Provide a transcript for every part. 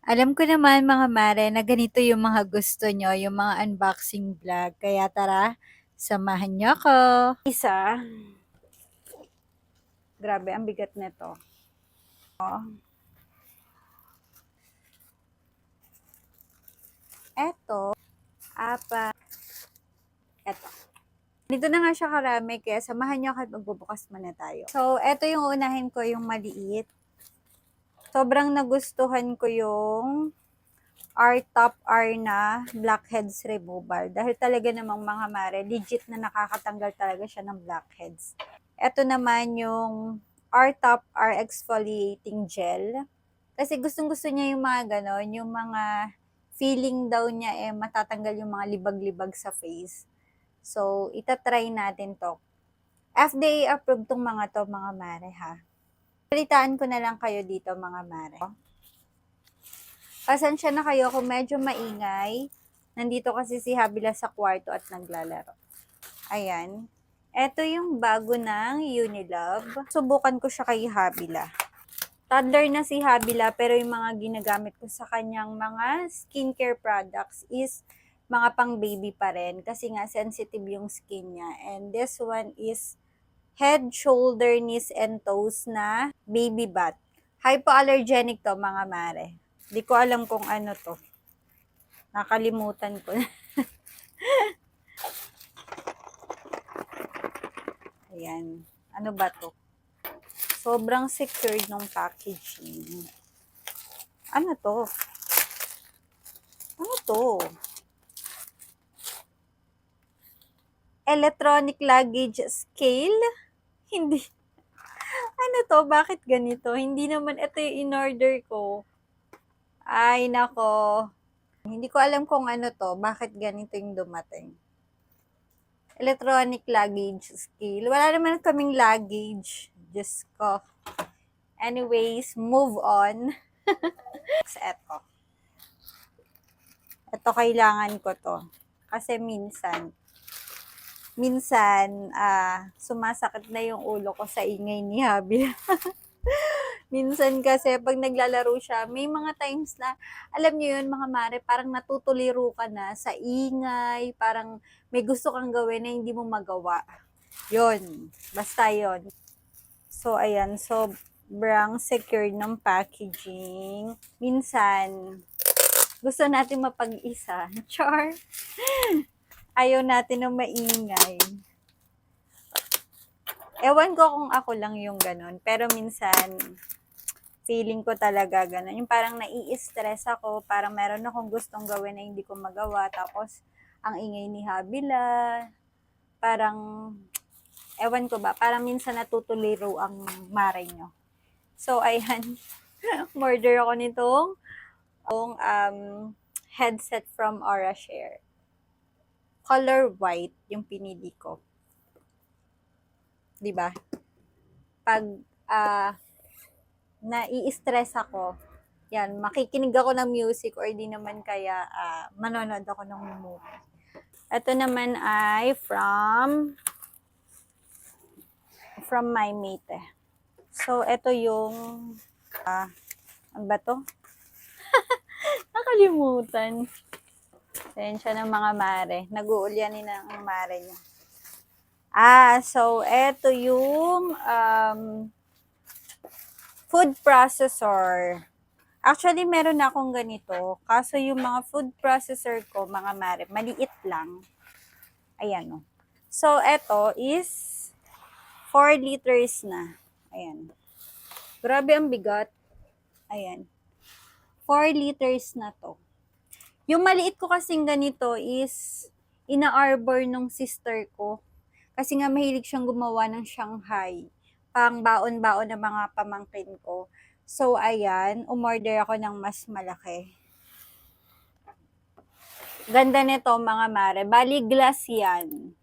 Alam ko naman mga mare na ganito yung mga gusto nyo, yung mga unboxing vlog. Kaya tara, samahan nyo ako. Isa, grabe ang bigat nito. Eto, apat, eto. Dito na nga siya karami, kaya samahan nyo ako at magbubukas muna tayo. So, eto yung unahin ko, yung maliit. Sobrang nagustuhan ko yung R Top R na blackheads removal. Dahil talaga namang mga mare, legit na nakakatanggal talaga siya ng blackheads. Ito naman yung R Top R exfoliating gel. Kasi gustong-gusto niya yung mga ganon, yung mga feeling daw niya matatanggal yung mga libag-libag sa face. So, itatry natin to. FDA approved tong mga to, mga mare ha. Palitaan ko na lang kayo dito mga mare. Pasensya na kayo kung medyo maingay. Nandito kasi si Habila sa kwarto at naglalaro. Ayan. Ito yung bago ng Unilove. Subukan ko siya kay Habila. Toddler na si Habila pero yung mga ginagamit ko sa kanyang mga skincare products is mga pang baby pa rin kasi nga sensitive yung skin niya. And this one is head, shoulder, knees, and toes na baby bath. Hypoallergenic to mga mare. Di ko alam kung ano to. Nakalimutan ko na. Ayan. Ano ba to? Sobrang secure ng packaging. Ano to? Ano to? Electronic luggage scale? Hindi. Ano to? Bakit ganito? Hindi naman ito yung in-order ko. Ay, nako. Hindi ko alam kung ano to. Bakit ganito yung dumating. Electronic luggage scale. Wala naman kaming luggage. Diyos ko. Anyways, move on. Eto. Ito kailangan ko to. Kasi minsan, sumasakit na yung ulo ko sa ingay ni Habi. Minsan kasi pag naglalaro siya, may mga times na, alam niyo yun mga mare, parang natutuliro ka na sa ingay, parang may gusto kang gawin na hindi mo magawa. Yun, basta yun. So, ayan, sobrang secure ng packaging. Minsan, gusto natin mapag-isa. Char! Ayaw natin ng maingay. Ewan ko kung ako lang yung ganun. Pero minsan, feeling ko talaga ganun. Yung parang nai-stress ako, parang meron akong gustong gawin na hindi ko magawa. Tapos, ang ingay ni Habila, parang, ewan ko ba, parang minsan natutuliro ang mare nyo. So, ayan, murder ako nitong headset from Aura Share. Color white yung pinili ko. 'Di ba? Pag nai-stress ako, yan, makikinig ako ng music or di naman kaya manonood ako ng movie. Ito naman ay from My Mate. So, ito yung ano ba to? Nakalimutan. Ayan siya ng mga mare. Nag-uulyanin na ang mare niya. So, ito yung food processor. Actually, meron na akong ganito. Kaso yung mga food processor ko, mga mare, maliit lang. Ayan o. So, ito is 4 liters na. Ayan. Grabe ang bigat. Ayan. 4 liters na to. Yung maliit ko kasing ganito is ina-arbor nung sister ko. Kasi nga mahilig siyang gumawa ng Shanghai. Pang baon-baon ng mga pamangkin ko. So, ayan, umorder ako ng mas malaki. Ganda nito mga mare. Bali, glass yan.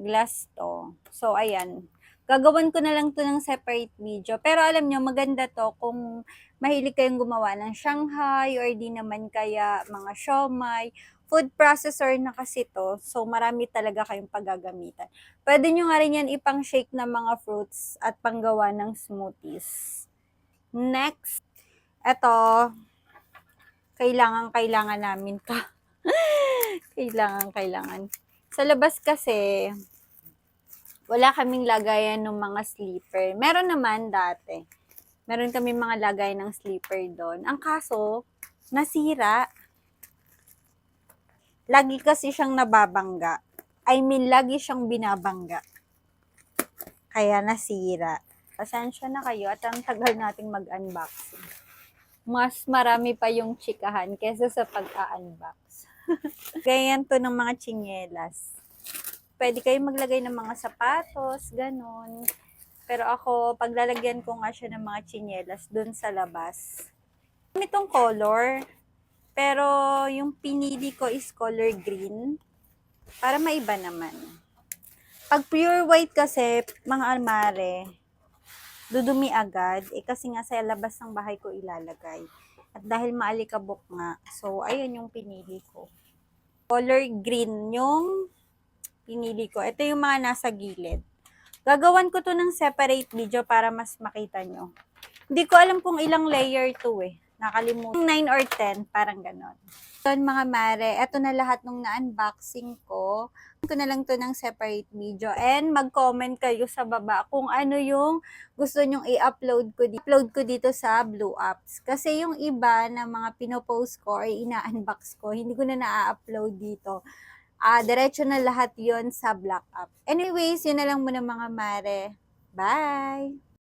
Glass to. So, ayan. Gagawin ko na lang to ng separate video. Pero alam nyo, maganda to kung mahilig kayong gumawa ng Shanghai or di naman kaya mga siomai. Food processor na kasi to. So, marami talaga kayong paggagamitan. Pwede nyo nga rin yan ipang shake ng mga fruits at panggawa ng smoothies. Next, eto, kailangan namin to. Kailangan. Sa labas kasi, wala kaming lagayan ng mga sleeper. Meron naman dati. Meron kami mga lagay ng sleeper doon. Ang kaso, nasira. Lagi kasi siyang nababangga. I mean, lagi siyang binabangga. Kaya nasira. Pasensya na kayo at ang tagal nating mag-unboxing. Mas marami pa yung chikahan kesa sa pag-unbox. Ganyan to ng mga tsinelas. Pwede kayo maglagay ng mga sapatos, ganun. Pero ako, paglalagyan ko nga siya ng mga tsinelas dun sa labas. Itong color, pero yung pinili ko is color green. Para maiba naman. Pag pure white kasi, mga almare, dudumi agad. Kasi nga sa labas ng bahay ko ilalagay. At dahil maalikabok nga, so ayun yung pinili ko. Color green yung pinili ko. Ito yung mga nasa gilid. Gagawan ko to ng separate video para mas makita nyo. Hindi ko alam kung ilang layer to eh. Nakalimutan. 9 or 10, parang ganon. So, mga mare, eto na lahat nung na-unboxing ko. Ko na lang to ng separate video. And mag-comment kayo sa baba kung ano yung gusto nyong i-upload ko dito sa Blue Apps. Kasi yung iba na mga pinopost ko or ina-unbox ko, hindi ko na na-upload dito. Diretso na lahat yon sa Black App. Anyways, yun na lang muna mga mare. Bye!